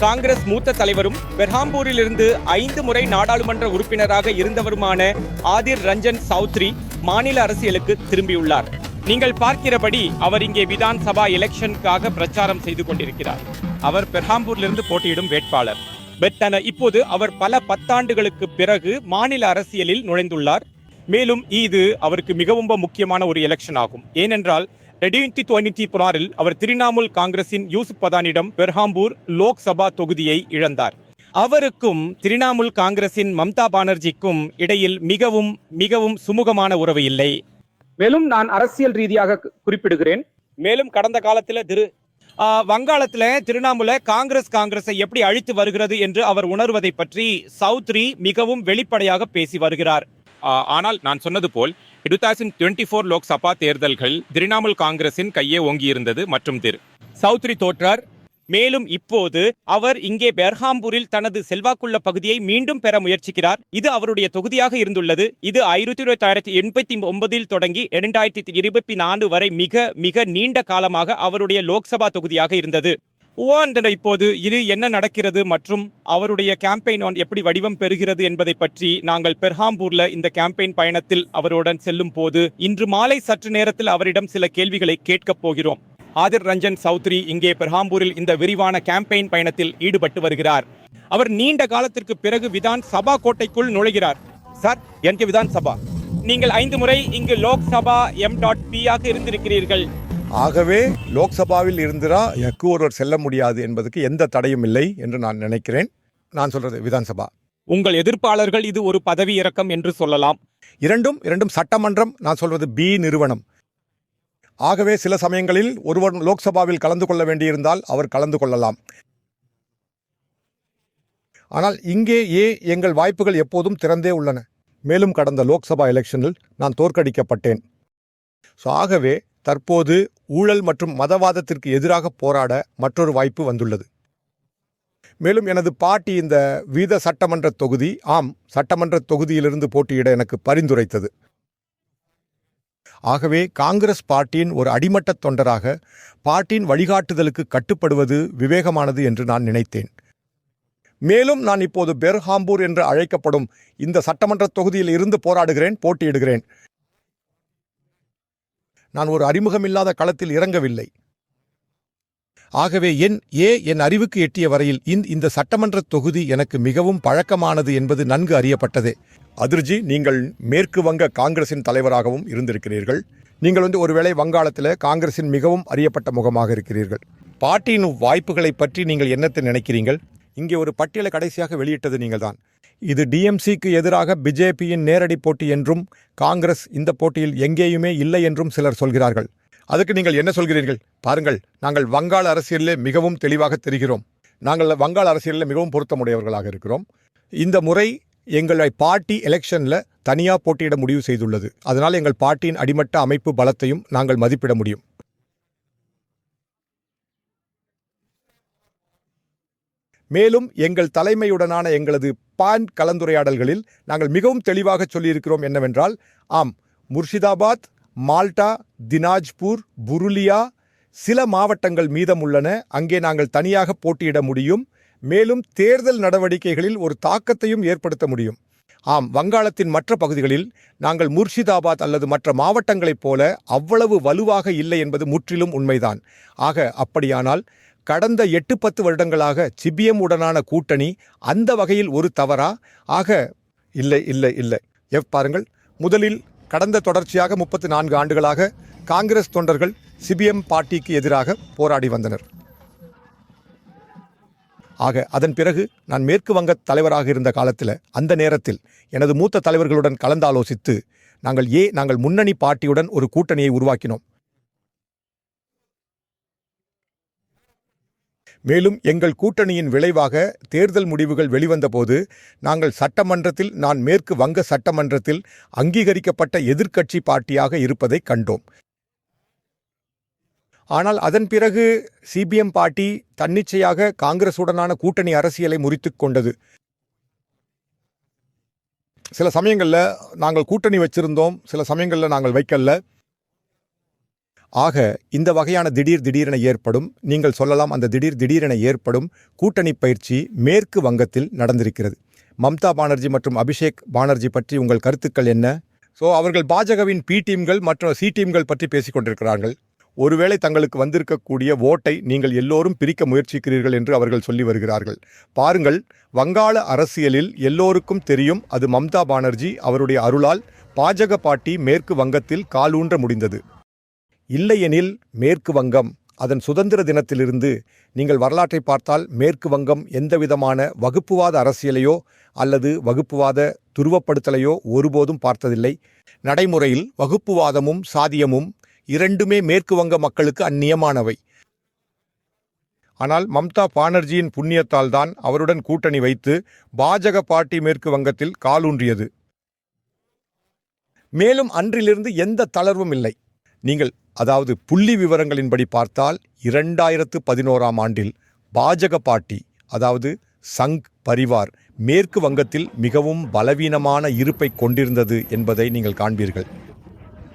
காங்கிரஸ் மூத்த தலைவரும் பெர்ஹாம்பூரிலிருந்து 5 முறை நாடாளுமன்ற உறுப்பினராக இருந்தவருமான ஆதிர் ரஞ்சன் சௌத்ரி மாநில அரசியலுக்கு திரும்பியுள்ளார். நீங்கள் பார்க்கிறபடி அவர் இங்கே விதான் சபா எலெக்ஷனுக்காக பிரச்சாரம் செய்து கொண்டிருக்கிறார். அவர் பெர்ஹாம்பூரிலிருந்து போட்டியிடும் வேட்பாளர். இப்போது அவர் பல 10 ஆண்டுகளுக்கு பிறகு மாநில அரசியலில் நுழைந்துள்ளார். மேலும் இது அவருக்கு மிகவும் முக்கியமான ஒரு எலெக்ஷன் ஆகும். ஏனென்றால் 2026 அவர் திரிணாமுல் காங்கிரசின் யூசுப் பதானிடம் பெர்ஹாம்பூர் லோக்சபா தொகுதியை இழந்தார். அவருக்கும் திரிணாமுல் காங்கிரசின் மம்தா பானர்ஜிக்கும் இடையில் மிகவும் சுமூகமான உறவு இல்லை. மேலும் நான் அரசியல் ரீதியாக குறிப்பிடுகிறேன். மேலும் கடந்த காலத்தில் வங்காளத்தில் திரிணாமுல காங்கிரஸை எப்படி அழித்து வருகிறது என்று அவர் உணர்வதை பற்றி சௌத்ரி மிகவும் வெளிப்படையாக பேசி வருகிறார். ஆனால் நான் சொன்னது போல் 2024 லோக்சபா தேர்தல்கள் திரிணாமுல் காங்கிரசின் கையே ஓங்கியிருந்தது மற்றும் சௌத்ரி தோற்றார். மேலும் இப்போது அவர் இங்கே பெர்ஹாம்பூரில் தனது செல்வாக்குள்ள பகுதியை மீண்டும் பெற முயற்சிக்கிறார். இது அவருடைய தொகுதியாக இருந்துள்ளது. இது 1989 தொடங்கி 2024 வரை மிக நீண்ட காலமாக அவருடைய லோக்சபா தொகுதியாக இருந்தது. இப்போது இது என்ன நடக்கிறது மற்றும் அவருடைய கேம்பெயின் எப்படி வடிவம் பெறுகிறது என்பதை பற்றி நாங்கள் பெர்ஹாம்பூர்ல இந்த கேம்பெயின் பயணத்தில் அவருடன் செல்லும் போது இன்று மாலை சற்று நேரத்தில் அவரிடம் சில கேள்விகளை கேட்கப் போகிறோம். ஆதிர் ரஞ்சன் சௌத்ரி இங்கே பெர்ஹாம்பூரில் இந்த விரிவான கேம்பெயின் பயணத்தில் ஈடுபட்டு வருகிறார். அவர் நீண்ட காலத்திற்கு பிறகு விதான் சபா கோட்டைக்குள் நுழைகிறார். சார், எனக்கு விதான் சபா, நீங்கள் 5 முறை இங்கு லோக்சபா M.P ஆக இருந்திருக்கிறீர்கள். ஆகவே லோக்சபாவில் இருந்துரா எனக்கு ஒருவர் செல்ல முடியாது என்பதற்கு எந்த தடையும் இல்லை என்று நான் நினைக்கிறேன். நான் சொல்றது விதான்சபா. உங்கள் எதிர்ப்பாளர்கள் இது ஒரு பதவி இறக்கம் என்று சொல்லலாம். இரண்டும் சட்டமன்றம். நான் சொல்வது பி நிறுவனம். ஆகவே சில சமயங்களில் ஒருவர் லோக்சபாவில் கலந்து கொள்ள வேண்டியிருந்தால் அவர் கலந்து கொள்ளலாம். ஆனால் இங்கே எங்கள் வாய்ப்புகள் எப்போதும் திறந்தே உள்ளன. மேலும் கடந்த லோக்சபா எலெக்ஷனில் நான் தோற்கடிக்கப்பட்டேன். ஆகவே தற்போது ஊழல் மற்றும் மதவாதத்திற்கு எதிராக போராட மற்றொரு வாய்ப்பு வந்துள்ளது. மேலும் எனது பார்ட்டி இந்த வீத சட்டமன்ற தொகுதி சட்டமன்ற தொகுதியிலிருந்து போட்டியிட எனக்கு பரிந்துரைத்தது. ஆகவே காங்கிரஸ் பார்ட்டியின் ஒரு அடிமட்ட தொண்டராக பார்ட்டியின் வழிகாட்டுதலுக்கு கட்டுப்படுவது விவேகமானது என்று நான் நினைத்தேன். மேலும் நான் இப்போது பெர்ஹாம்பூர் என்று அழைக்கப்படும் இந்த சட்டமன்ற தொகுதியில் இருந்து போட்டியிடுகிறேன். நான் ஒரு அறிமுகமில்லாத களத்தில் இறங்கவில்லை. ஆகவே என் அறிவுக்கு எட்டிய வரையில் இந்த சட்டமன்ற தொகுதி எனக்கு மிகவும் பழக்கமானது என்பது நன்கு அறியப்பட்டதே. அதிர்ஜி, நீங்கள் மேற்கு வங்க காங்கிரசின் தலைவராகவும் இருந்திருக்கிறீர்கள். நீங்கள் ஒருவேளை வங்காளத்தில் காங்கிரசின் மிகவும் அறியப்பட்ட முகமாக இருக்கிறீர்கள். பார்ட்டியின் வாய்ப்புகளை பற்றி நீங்கள் என்னத்தை நினைக்கிறீர்கள்? இங்கே ஒரு பட்டியலை கடைசியாக வெளியிட்டது நீங்கள்தான். இது டிஎம்சிக்கு எதிராக பிஜேபியின் நேரடி போட்டி என்றும் காங்கிரஸ் இந்த போட்டியில் எங்கேயுமே இல்லை என்றும் சிலர் சொல்கிறார்கள். அதுக்கு நீங்கள் என்ன சொல்கிறீர்கள்? பாருங்கள், நாங்கள் வங்காள அரசியலிலே மிகவும் தெளிவாக தெரிகிறோம். நாங்கள் வங்காள அரசியலில் மிகவும் பொருத்தமுடையவர்களாக இருக்கிறோம். இந்த முறை எங்களை பார்ட்டி எலெக்ஷனில் தனியாக போட்டியிட முடிவு செய்துள்ளது. அதனால் எங்கள் பார்ட்டியின் அடிமட்ட அமைப்பு பலத்தையும் நாங்கள் மதிப்பிட முடியும். மேலும் எங்கள் தலைமையுடனான எங்களது கலந்துரையாடல்களில் நாங்கள் மிகவும் தெளிவாக சொல்லியிருக்கிறோம் என்னவென்றால், முர்ஷிதாபாத், மால்டா, தினாஜ்பூர், புருலியா சில மாவட்டங்கள் மீதம் உள்ளன. அங்கே நாங்கள் தனியாக போட்டியிட முடியும். மேலும் தேர்தல் நடவடிக்கைகளில் ஒரு தாக்கத்தையும் ஏற்படுத்த முடியும். வங்காளத்தின் மற்ற பகுதிகளில் நாங்கள் முர்ஷிதாபாத் அல்லது மற்ற மாவட்டங்களைப் போல அவ்வளவு வலுவாக இல்லை என்பது முற்றிலும் உண்மைதான். அப்படியானால் கடந்த 8-10 வருடங்களாக சிபிஎம் உடனான கூட்டணி அந்த வகையில் ஒரு தவறா? இல்லை. பாருங்கள், முதலில் கடந்த தொடர்ச்சியாக 34 ஆண்டுகளாக காங்கிரஸ் தொண்டர்கள் சிபிஎம் பார்ட்டிக்கு எதிராக போராடி வந்தனர். அதன் பிறகு நான் மேற்கு வங்க தலைவராக இருந்த காலத்தில் அந்த நேரத்தில் எனது மூத்த தலைவர்களுடன் கலந்தாலோசித்து நாங்கள் முன்னணி பார்ட்டியுடன் ஒரு கூட்டணியை உருவாக்கினோம். மேலும் எங்கள் கூட்டணியின் விளைவாக தேர்தல் முடிவுகள் வெளிவந்தபோது நான் மேற்கு வங்க சட்டமன்றத்தில் அங்கீகரிக்கப்பட்ட எதிர்க்கட்சி பார்ட்டியாக இருப்பதை கண்டோம். ஆனால் அதன் பிறகு சிபிஎம் பார்ட்டி தன்னிச்சையாக காங்கிரசுடனான கூட்டணி அரசியலை முறித்துக் கொண்டது. சில சமயங்களில் நாங்கள் கூட்டணி வச்சிருந்தோம், சில சமயங்களில் நாங்கள் வைக்கல. ஆக இந்த வகையான திடீரென ஏற்படும், நீங்கள் சொல்லலாம் அந்த திடீரென ஏற்படும் கூட்டணி பயிற்சி மேற்கு வங்கத்தில் நடந்திருக்கிறது. மம்தா பானர்ஜி மற்றும் அபிஷேக் பானர்ஜி பற்றி உங்கள் கருத்துக்கள் என்ன? அவர்கள் பாஜகவின் பி டீம்கள் மற்றும் சி டீம்கள் பற்றி பேசிக் கொண்டிருக்கிறார்கள். ஒருவேளை தங்களுக்கு வந்திருக்கக்கூடிய ஓட்டை நீங்கள் எல்லோரும் பிரிக்க முயற்சிக்கிறீர்கள் என்று அவர்கள் சொல்லி வருகிறார்கள். பாருங்கள், வங்காள அரசியலில் எல்லோருக்கும் தெரியும், அது மம்தா பானர்ஜி அவருடைய அருளால் பாஜக பார்ட்டி மேற்கு வங்கத்தில் காலூன்ற முடிந்தது. இல்லையெனில் மேற்கு வங்கம் அதன் சுதந்திர தினத்திலிருந்து நீங்கள் வரலாற்றை பார்த்தால் மேற்கு வங்கம் எந்தவிதமான வகுப்புவாத அரசியலையோ அல்லது வகுப்புவாத துருவப்படுத்தலையோ ஒருபோதும் பார்த்ததில்லை. நடைமுறையில் வகுப்புவாதமும் சாதியமும் இரண்டுமே மேற்கு வங்க மக்களுக்கு அந்நியமானவை. ஆனால் மம்தா பானர்ஜியின் புண்ணியத்தால் தான் அவருடன் கூட்டணி வைத்து பாஜக பார்ட்டி மேற்கு வங்கத்தில் காலூன்றியது. மேலும் அன்றிலிருந்து எந்த தளர்வும் இல்லை. நீங்கள் அதாவது புள்ளி விவரங்களின்படி பார்த்தால் 2011ஆம் ஆண்டில் பாஜக பார்ட்டி அதாவது சங் பரிவார் மேற்கு வங்கத்தில் மிகவும் பலவீனமான இருப்பை கொண்டிருந்தது என்பதை நீங்கள் காண்பீர்கள்.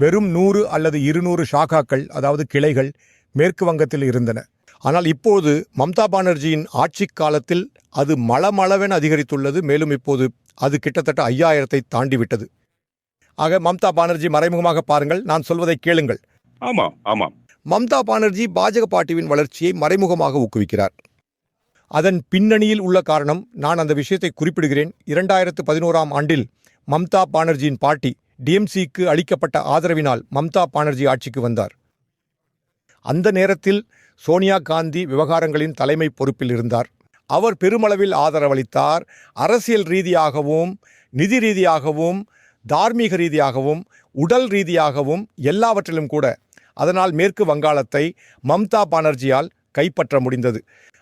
வெறும் 100 அல்லது 200 ஷாகாக்கள் அதாவது கிளைகள் மேற்கு வங்கத்தில் இருந்தன. ஆனால் இப்போது மம்தா பானர்ஜியின் ஆட்சி காலத்தில் அது மளமளவென அதிகரித்துள்ளது. மேலும் இப்போது அது கிட்டத்தட்ட 5000ஐ தாண்டிவிட்டது. ஆக மம்தா பானர்ஜி மறைமுகமாக பாருங்கள், நான் சொல்வதை கேளுங்கள். ஆமாம். மம்தா பானர்ஜி பாஜக பார்ட்டியின் வளர்ச்சியை மறைமுகமாக ஊக்குவிக்கிறார். அதன் பின்னணியில் உள்ள காரணம் நான் அந்த விஷயத்தை குறிப்பிடுகிறேன். 2011ஆம் ஆண்டில் மம்தா பானர்ஜியின் பார்ட்டி டிஎம்சிக்கு அளிக்கப்பட்ட ஆதரவினால் மம்தா பானர்ஜி ஆட்சிக்கு வந்தார். அந்த நேரத்தில் சோனியா காந்தி விவகாரங்களின் தலைமை பொறுப்பில் இருந்தார். அவர் பெருமளவில் ஆதரவளித்தார். அரசியல் ரீதியாகவும் நிதி ரீதியாகவும் தார்மீக ரீதியாகவும் உடல் ரீதியாகவும் எல்லாவற்றிலும் கூட. அதனால் மேற்கு வங்காளத்தை மம்தா பானர்ஜியால் கைப்பற்ற முடிந்தது.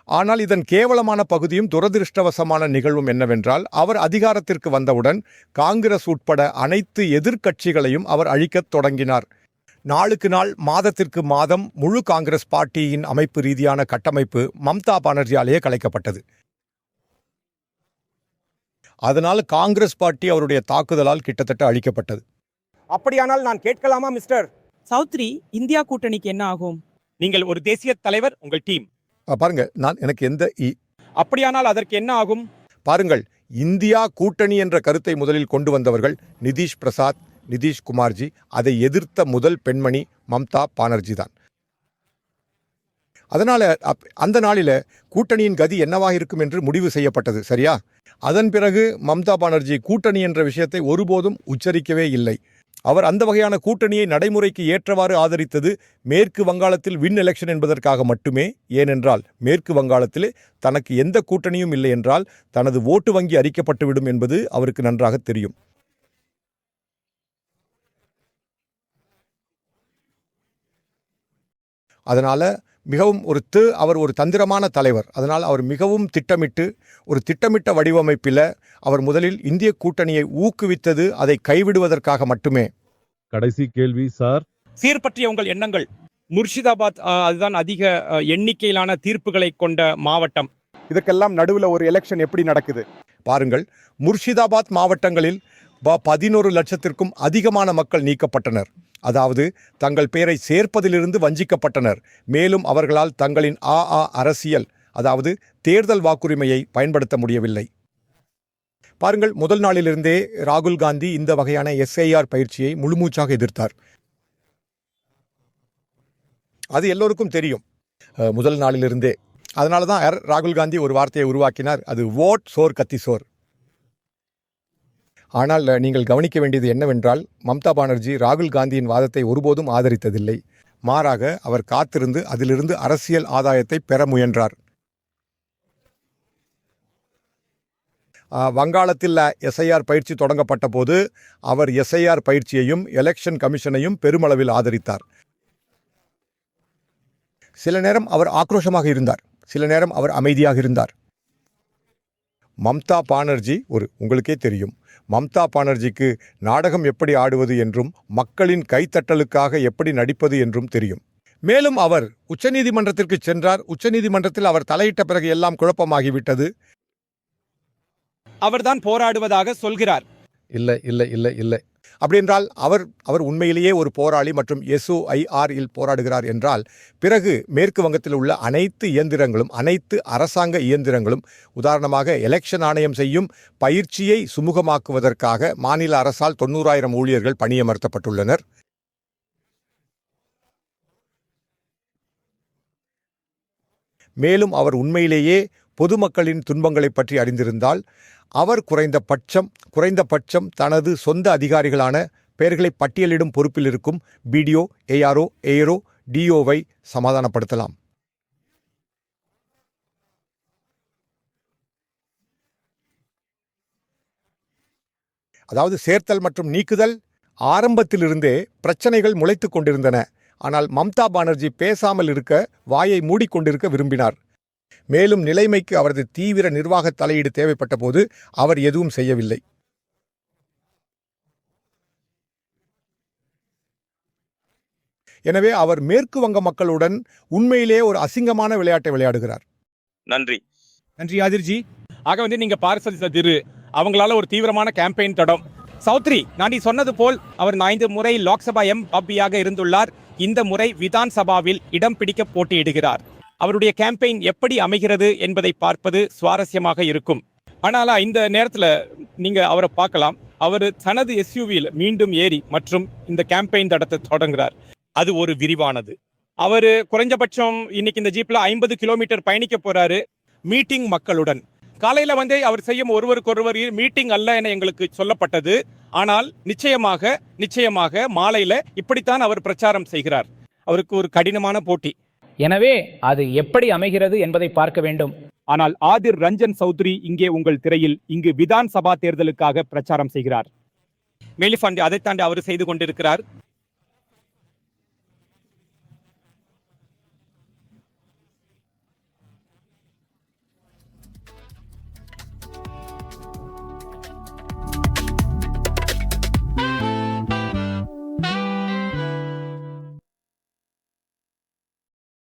ஆனால் இதன் கேவலமான பகுதியும் துரதிருஷ்டவசமான நிகழ்வும் என்னவென்றால், அவர் அதிகாரத்திற்கு வந்தவுடன் காங்கிரஸ் உட்பட அனைத்து எதிர்க்கட்சிகளையும் அவர் அழிக்கத் தொடங்கினார். நாளுக்கு நாள் மாதத்திற்கு மாதம் முழு காங்கிரஸ் பார்ட்டியின் அமைப்பு ரீதியான கட்டமைப்பு மம்தா பானர்ஜியாலேயே கலைக்கப்பட்டது. அதனால் காங்கிரஸ் பார்ட்டி அவருடைய தாக்குதலால் கிட்டத்தட்ட அழிக்கப்பட்டது. அப்படியானால் நான் கேட்கலாமா மிஸ்டர் சௌத்ரி, இந்தியா கூட்டணிக்கு என்ன ஆகும்? நீங்கள் ஒரு தேசிய தலைவர், உங்கள் டீம். பாருங்க, எனக்கு எந்த அப்படியானால் அதற்கு என்ன ஆகும்? பாருங்கள், இந்தியா கூட்டணி என்ற கருத்தை முதலில் கொண்டு வந்தவர்கள் நிதிஷ் பிரசாத், நிதிஷ் குமார்ஜி. அதை எதிர்த்த முதல் பெண்மணி மம்தா பானர்ஜி தான். அதனால அந்த நாளில கூட்டணியின் கதி என்னவாக இருக்கும் என்று முடிவு செய்யப்பட்டது. சரியா? அதன் பிறகு மம்தா பானர்ஜி கூட்டணி என்ற விஷயத்தை ஒருபோதும் உச்சரிக்கவே இல்லை. அவர் அந்த வகையான கூட்டணியை நடைமுறைக்கு ஏற்றவாறு ஆதரித்தது மேற்கு வங்காளத்தில் வின் எலெக்ஷன் என்பதற்காக மட்டுமே. ஏனென்றால் மேற்கு வங்காளத்திலே தனக்கு எந்த கூட்டணியும் இல்லை என்றால் தனது ஓட்டு வங்கி அரிக்கப்பட்டுவிடும் என்பது அவருக்கு நன்றாக தெரியும். அதனால மிகவும் அவர் ஒரு தந்திரமான தலைவர். அதனால் அவர் மிகவும் திட்டமிட்டு ஒரு திட்டமிட்ட வடிவமைப்பில் அவர் முதலில் இந்திய கூட்டணியை ஊக்குவித்தது அதை கைவிடுவதற்காக மட்டுமே. கடைசி கேள்வி சார். சீர் பற்றிய உங்கள் எண்ணங்கள். முர்ஷிதாபாத் அதுதான் அதிக எண்ணிக்கையிலான தீர்ப்புகளை கொண்ட மாவட்டம். இதுக்கெல்லாம் நடுவில் ஒரு எலெக்ஷன் எப்படி நடக்குது பாருங்கள். முர்ஷிதாபாத் மாவட்டங்களில் 11 லட்சத்திற்கும் அதிகமான மக்கள் நீக்கப்பட்டனர். அதாவது தங்கள் பெயரை சேர்ப்பதிலிருந்து வஞ்சிக்கப்பட்டனர். மேலும் அவர்களால் தங்களின் அரசியல் அதாவது தேர்தல் வாக்குரிமையை பயன்படுத்த முடியவில்லை. பாருங்கள், முதல் நாளிலிருந்தே ராகுல் காந்தி இந்த வகையான எஸ்ஐஆர் பயிற்சியை முழுமூச்சாக எதிர்த்தார். அது எல்லோருக்கும் தெரியும் முதல் நாளிலிருந்தே. அதனால தான் ராகுல் காந்தி ஒரு வார்த்தையை உருவாக்கினார், அது ஓட் சோர் கத்தி சோர். ஆனால் நீங்கள் கவனிக்க வேண்டியது என்னவென்றால், மம்தா பானர்ஜி ராகுல் காந்தியின் வாதத்தை ஒருபோதும் ஆதரித்ததில்லை. மாறாக அவர் காத்திருந்து அதிலிருந்து அரசியல் ஆதாயத்தை பெற முயன்றார். வங்காளத்தில் எஸ்ஐஆர் பயிற்சி தொடங்கப்பட்ட போது அவர் எஸ்ஐஆர் பயிற்சியையும் எலெக்ஷன் கமிஷனையும் பெருமளவில் ஆதரித்தார். சில நேரம் அவர் ஆக்ரோஷமாக இருந்தார், சில நேரம் அவர் அமைதியாக இருந்தார். மம்தா பானர்ஜி உங்களுக்கே தெரியும், மம்தா பானர்ஜிக்கு நாடகம் எப்படி ஆடுவது என்றும் மக்களின் கைத்தட்டலுக்காக எப்படி நடிப்பது என்றும் தெரியும். மேலும் அவர் உச்சநீதிமன்றத்திற்கு சென்றார். உச்சநீதிமன்றத்தில் அவர் தலையிட்ட பிறகு எல்லாம் குழப்பமாகிவிட்டது. அவர்தான் போராடுவதாக சொல்கிறார். இல்லை. அப்படி என்றால் அவர் உண்மையிலேயே ஒரு போராளி மற்றும் SOIR இல் போராடுகிறார் என்றால் பிறகு மேற்கு வங்கத்தில் உள்ள அனைத்து இயந்திரங்களும், அனைத்து அரசாங்க இயந்திரங்களும், உதாரணமாக எலெக்ஷன் ஆணையம் செய்யும் பயிற்சியை சுமூகமாக்குவதற்காக மாநில அரசால் 90,000 ஊழியர்கள் பணியமர்த்தப்பட்டுள்ளனர். மேலும் அவர் உண்மையிலேயே பொதுமக்களின் துன்பங்களை பற்றி அறிந்திருந்தால் அவர் குறைந்தபட்சம் தனது சொந்த அதிகாரிகளான பெயர்களை பட்டியலிடும் பொறுப்பில் இருக்கும் BDO, ARO, ARO, DOவை சமாதானப்படுத்தலாம். அதாவது சேர்த்தல் மற்றும் நீக்குதல் ஆரம்பத்திலிருந்தே பிரச்சனைகள் முளைத்துக் கொண்டிருந்தன. ஆனால் மம்தா பானர்ஜி பேசாமல் இருக்க, வாயை மூடிக்கொண்டிருக்க விரும்பினார். மேலும் நிலைமைக்கு அவரது தீவிர நிர்வாக தலையீடு தேவைப்பட்ட போது அவர் எதுவும் செய்யவில்லை. எனவே அவர் மேற்கு வங்க மக்களுடன் உண்மையிலே ஒரு அசிங்கமான விளையாட்டை விளையாடுகிறார். நன்றி ஆதிர்ஜி. ஆக நீங்க பார்சல் திரு அவங்களால ஒரு தீவிரமான கேம்பெயின் தடம். சௌத்ரி, நான் நீ சொன்னது போல் அவர் 5 முறை லோக்சபா MP இருந்துள்ளார். இந்த முறை விதான் சபாவில் இடம் பிடிக்க போட்டியிடுகிறார். அவருடைய கேம்பெயின் எப்படி அமைகிறது என்பதை பார்ப்பது சுவாரஸ்யமாக இருக்கும். ஆனால் இந்த நேரத்தில் நீங்க அவரை பார்க்கலாம். அவர் தனது SUVயில் மீண்டும் ஏறி மற்றும் இந்த கேம்பெயின் தடத்தை தொடங்குகிறார். அது ஒரு விரிவானது. அவர் குறைஞ்சபட்சம் இன்னைக்கு இந்த ஜீப்ல 50 கிலோமீட்டர் பயணிக்க போறாரு. மீட்டிங் மக்களுடன் காலையில அவர் செய்யும் ஒருவருக்கொருவர் மீட்டிங் அல்ல என எங்களுக்கு சொல்லப்பட்டது. ஆனால் நிச்சயமாக மாலையில இப்படித்தான் அவர் பிரச்சாரம் செய்கிறார். அவருக்கு ஒரு கடினமான போட்டி. எனவே அது எப்படி அமைகிறது என்பதை பார்க்க வேண்டும். ஆனால் ஆதிர் ரஞ்சன் சௌத்ரி இங்கே உங்கள் திரையில் இங்கு விதான் சபா தேர்தலுக்காக பிரச்சாரம் செய்கிறார். மேலிஃபாண்டி அதை தாண்டி அவர் செய்து கொண்டிருக்கிறார்.